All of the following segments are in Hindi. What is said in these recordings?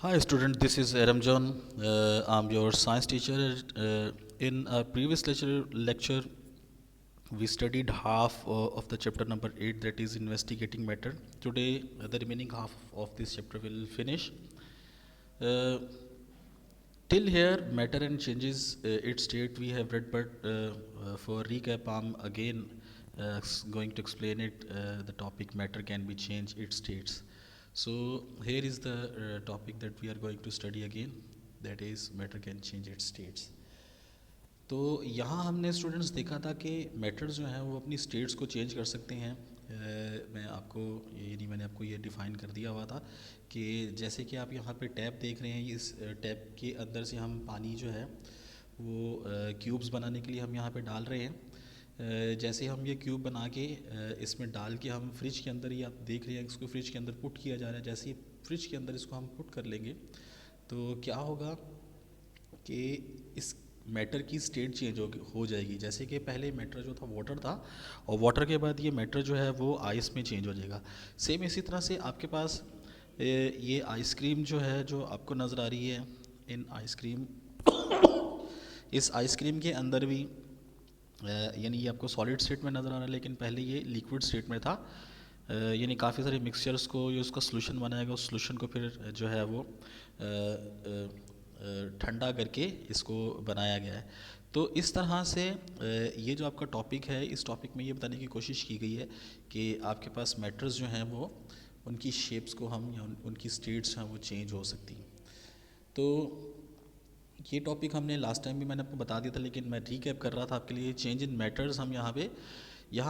Hi student, this is Aram John. I'm your science teacher. In a previous lecture, we studied half of the chapter number 8, that is investigating matter. Today, the remaining half of this chapter will finish. Uh, Till here, matter and changes its state we have read, but for recap, I'm again going to explain it. The topic matter can be changed its states. So here is the topic that we are going to study again. That is matter can change its states. तो यहाँ हमने स्टूडेंट्स देखा था कि मैटर्स जो हैं वो अपनी स्टेट्स को चेंज कर सकते हैं। मैं आपको ये नहीं, मैंने आपको ये डिफ़ाइन कर दिया हुआ था कि जैसे कि आप यहाँ पे टैप देख रहे हैं, इस टैप के अंदर से हम पानी जो है वो क्यूब्स बनाने के लिए हम यहाँ पे डाल रहे हैं। जैसे हम ये क्यूब बना के इसमें डाल के हम फ्रिज के अंदर, ही आप देख रहे हैं इसको फ्रिज के अंदर पुट किया जा रहा है। जैसे ही फ्रिज के अंदर इसको हम पुट कर लेंगे तो क्या होगा कि इस मैटर की स्टेट चेंज हो जाएगी। जैसे कि पहले मैटर जो था वाटर था, और वाटर के बाद ये मैटर जो है वो आइस में चेंज हो जाएगा। सेम इसी तरह से आपके पास ये आइसक्रीम जो है, जो आपको नज़र आ रही है इन आइसक्रीम, इस आइसक्रीम के अंदर भी यानी ये आपको सॉलिड स्टेट में नज़र आ रहा है, लेकिन पहले ये लिक्विड स्टेट में था। यानी काफ़ी सारे मिक्सचर्स को ये उसका सोल्यूशन बनाएगा, उस सोल्यूशन को फिर जो है वो ठंडा करके इसको बनाया गया है। तो इस तरह से ये जो आपका टॉपिक है, इस टॉपिक में ये बताने की कोशिश की गई है कि आपके पास मैटर्स जो हैं वो उनकी शेप्स को हम, या उनकी स्टेट्स हैं वो चेंज हो सकती हैं। तो ये टॉपिक हमने लास्ट टाइम भी मैंने आपको बता दिया था, लेकिन मैं रीकैप कर रहा था आपके लिए। चेंज इन मैटर्स हम यहाँ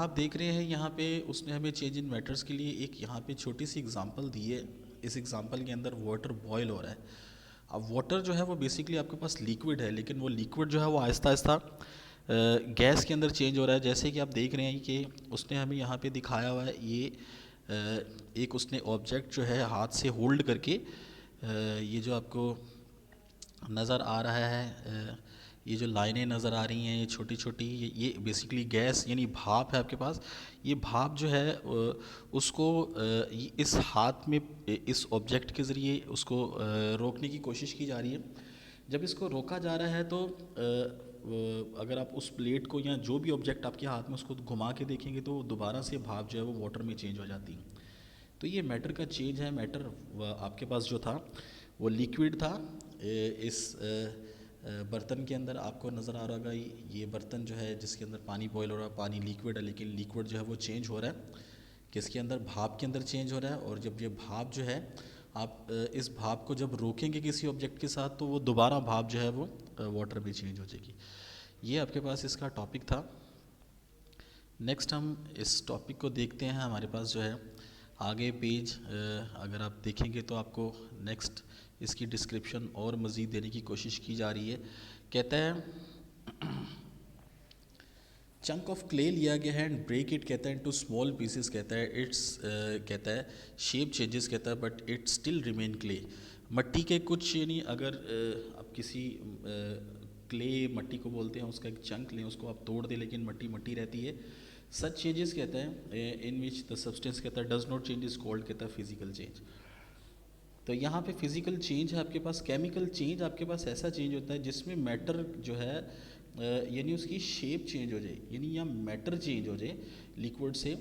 आप देख रहे हैं, यहाँ पे उसने हमें चेंज इन मैटर्स के लिए एक यहाँ पे छोटी सी एग्जांपल दी है। इस एग्जांपल के अंदर वाटर बॉयल हो रहा है। अब वाटर जो है वो बेसिकली आपके पास लिक्विड है, लेकिन वो लिक्विड जो है वो आहिस्ता आहिस्ता गैस के अंदर चेंज हो रहा है। जैसे कि आप देख रहे हैं कि उसने हमें यहाँ पे दिखाया हुआ है, ये एक उसने ऑब्जेक्ट जो है हाथ से होल्ड करके, ये जो आपको नज़र आ रहा है, ये जो लाइनें नज़र आ रही हैं ये छोटी छोटी, ये बेसिकली गैस यानी भाप है आपके पास। ये भाप जो है उसको इस हाथ में, इस ऑब्जेक्ट के ज़रिए उसको रोकने की कोशिश की जा रही है। जब इसको रोका जा रहा है तो अगर आप उस प्लेट को या जो भी ऑब्जेक्ट आपके हाथ में उसको घुमा के देखेंगे तो दोबारा से भाप जो है वो वाटर में चेंज हो जाती है। तो ये मैटर का चेंज है। मैटर आपके पास जो था वो लिक्विड था। इस बर्तन के अंदर आपको नज़र आ रहा होगा, ये बर्तन जो है जिसके अंदर पानी बॉयल हो रहा है, पानी लिक्विड है, लेकिन लिक्विड जो है वो चेंज हो रहा है किसके अंदर, भाप के अंदर चेंज हो रहा है। और जब ये भाप जो है, आप इस भाप को जब रोकेंगे किसी ऑब्जेक्ट के साथ तो वो दोबारा भाप जो है वो वाटर में चेंज हो जाएगी। ये आपके पास इसका टॉपिक था। नेक्स्ट हम इस टॉपिक को देखते हैं। हमारे पास जो है आगे पेज अगर आप देखेंगे तो आपको नेक्स्ट इसकी डिस्क्रिप्शन और मज़ीद देने की कोशिश की जा रही है। कहता है चंक ऑफ क्ले लिया गया है एंड ब्रेक इट, कहता है इनटू स्मॉल पीसेस, कहता है इट्स कहता है शेप चेंजेस, कहता है but it still remain clay. मट्टी के कुछ, यानी अगर आप किसी क्ले, मट्टी को बोलते हैं, उसका एक चंक लें, उसको आप तोड़ दें, लेकिन मट्टी मट्टी रहती है। सच चेंजेस कहता है इन विच द सब्सटेंस, कहता है does not change is called, कहता है फिजिकल चेंज। तो यहाँ पे फिजिकल चेंज है आपके पास। केमिकल चेंज आपके पास ऐसा चेंज होता है जिसमें मैटर जो है यानी उसकी शेप चेंज हो जाए, यानी या मैटर चेंज हो जाए लिक्विड से।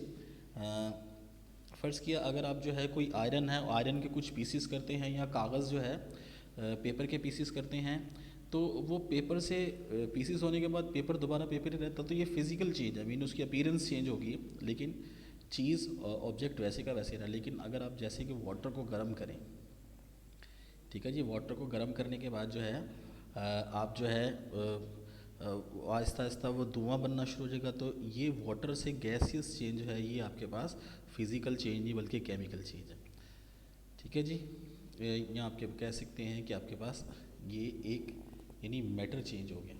फ़र्ज़ किया अगर आप जो है कोई आयरन है, आयरन के कुछ पीसीस करते हैं, या कागज़ जो है पेपर के पीसीस करते हैं, तो वो पेपर से पीसीस होने के बाद पेपर दोबारा पेपर ही रहता, तो ये फिज़िकल चेंज है। मीन उसकी अपीयरेंस चेंज होगी, लेकिन चीज़ ऑब्जेक्ट वैसे का वैसे रहा। लेकिन अगर आप जैसे कि वाटर को गर्म करें, ठीक है जी, वाटर को गर्म करने के बाद जो है आप जो है आहिस्ता आहिस्ता वो धुआं बनना शुरू हो जाएगा। तो ये वाटर से गैसियस चेंज है, ये आपके पास फिज़िकल चेंज नहीं बल्कि केमिकल चेंज है। ठीक है जी, यहाँ आप कह सकते हैं कि आपके पास ये एक यानी मैटर चेंज हो गया।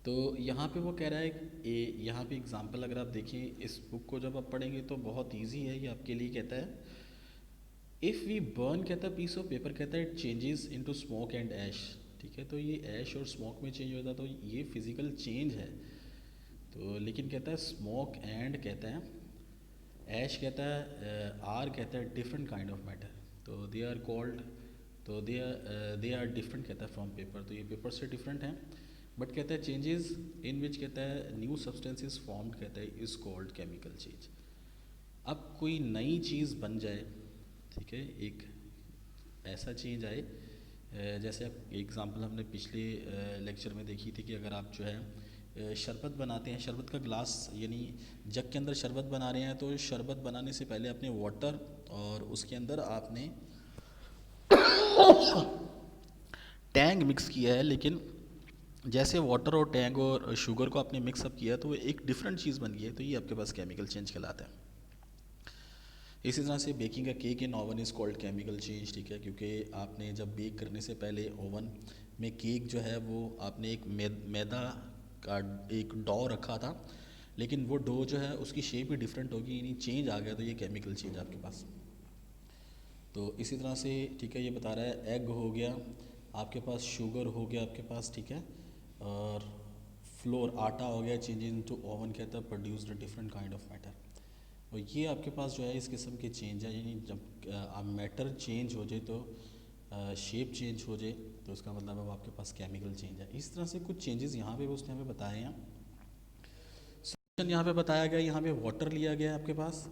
तो यहाँ पे वो कह रहा है यहाँ पे एग्जांपल अगर आप देखें, इस बुक को जब आप पढ़ेंगे तो बहुत इजी है ये आपके लिए। कहता है इफ़ वी बर्न, कहता है पीस ऑफ पेपर, कहता है it changes into smoke and ash. ठीक है, तो ये ऐश और स्मोक में चेंज होता है, तो ये फिज़िकल चेंज है। तो लेकिन कहता है स्मोक एंड, कहता है ऐश, कहता है आर, कहता है डिफरेंट काइंड ऑफ मैटर। तो दे आर कॉल्ड, तो दे आर डिफरेंट कहता है फ्रॉम पेपर, तो ये पेपर से डिफरेंट है। बट कहता है चेंजेस इन विच कहता है न्यू सब्सटेंस इज फॉर्म्ड कहता है इज कॉल्ड केमिकल चेंज। अब कोई नई चीज़ बन जाए, ठीक है, एक ऐसा चेंज आए, जैसे एग्ज़ाम्पल हमने पिछले लेक्चर में देखी थी कि अगर आप जो है शरबत बनाते हैं, शरबत का ग्लास यानी जग के अंदर शरबत बना रहे हैं, तो शरबत बनाने से पहले आपने वाटर और उसके अंदर आपने टैंग मिक्स किया है, लेकिन जैसे वाटर और टैंग और शुगर को आपने मिक्सअप किया तो वो एक डिफरेंट चीज़ बन गई है, तो ये आपके पास केमिकल चेंज कहलाता है। इसी तरह से बेकिंग का cake in oven is called chemical change, ठीक है, क्योंकि आपने जब बेक करने से पहले ओवन में केक जो है वो आपने एक मैदा का एक डो रखा था, लेकिन वो डो जो है उसकी शेप ही डिफरेंट होगी, यानी चेंज आ गया, तो ये केमिकल चेंज आपके पास। तो इसी तरह से ठीक है, ये बता रहा है एग हो गया आपके पास, शुगर हो गया आपके पास, ठीक है, और फ्लोर आटा हो गया, चेंज इन टू ओवन कहता है produce the different kind of matter. और ये आपके पास जो है इस किस्म के चेंज है, यानी जब मैटर चेंज हो जाए तो शेप चेंज हो जाए, तो उसका मतलब है वो आपके पास केमिकल चेंज है। इस तरह से कुछ चेंजेस यहाँ पे उसने हमें बताए हैं। सोल्यूशन यहाँ पे बताया गया, यहाँ पे वाटर लिया गया है आपके पास,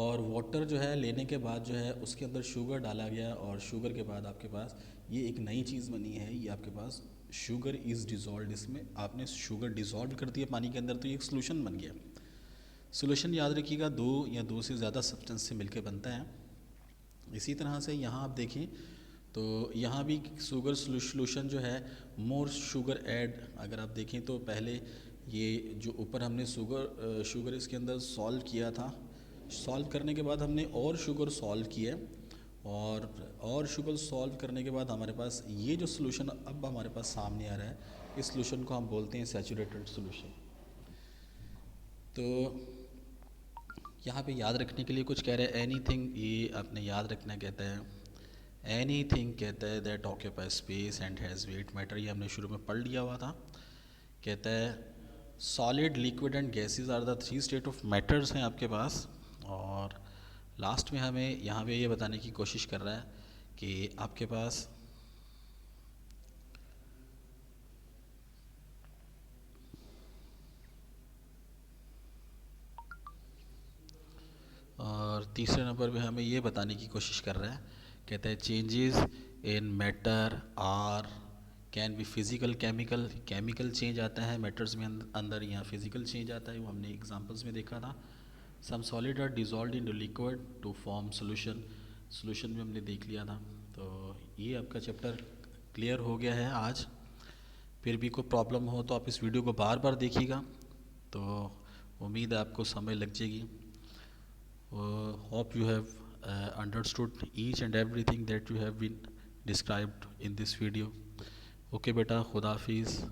और वाटर जो है लेने के बाद जो है उसके अंदर शुगर डाला गया, और शुगर के बाद आपके पास ये एक नई चीज़ बनी है, ये आपके पास शुगर इज़ डिज़ोल्व, इसमें आपने शुगर डिज़ोल्व कर दिया पानी के अंदर, तो ये एक सोल्यूशन बन गया। सोल्यूशन याद रखिएगा दो या दो से ज़्यादा सब्सटेंस से मिलकर बनता है। इसी तरह से यहाँ आप देखें तो यहाँ भी शुगर सोल्यूशन जो है मोर शुगर ऐड, अगर आप देखें तो पहले ये जो ऊपर हमने शुगर इसके अंदर सॉल्व किया था, सॉल्व करने के बाद हमने और शुगर सॉल्व किया, और शुगर सॉल्व करने के बाद हमारे पास ये जो सोल्यूशन अब हमारे पास सामने आ रहा है, इस सोल्यूशन को हम बोलते हैं सैचुरेटेड सोल्यूशन। तो यहाँ पे याद रखने के लिए कुछ कह रहे हैं, एनीथिंग, ये आपने याद रखना कहता है एनीथिंग कहता है that occupy space and has wait matter, ये हमने शुरू में पढ़ लिया हुआ था। कहता है solid liquid and gases are the three state of matters हैं आपके पास। और लास्ट में हमें यहाँ पे ये बताने की कोशिश कर रहा है कि आपके पास और तीसरे नंबर पे हमें ये बताने की कोशिश कर रहा है, कहता है changes in matter are can be physical chemical, chemical change आता है मैटर्स में अंदर, यहाँ फिज़िकल चेंज आता है, वो हमने एग्जांपल्स में देखा था। Some solid are dissolved in liquid to form solution, solution में हमने देख लिया था। तो ये आपका चैप्टर क्लियर हो गया है आज। फिर भी कोई प्रॉब्लम हो तो आप इस वीडियो को बार बार देखिएगा, तो उम्मीद है आपको समझ लग जाएगी। Hope you have understood each and everything that you have been described in this video. Okay beta, खुदा हाफिज़।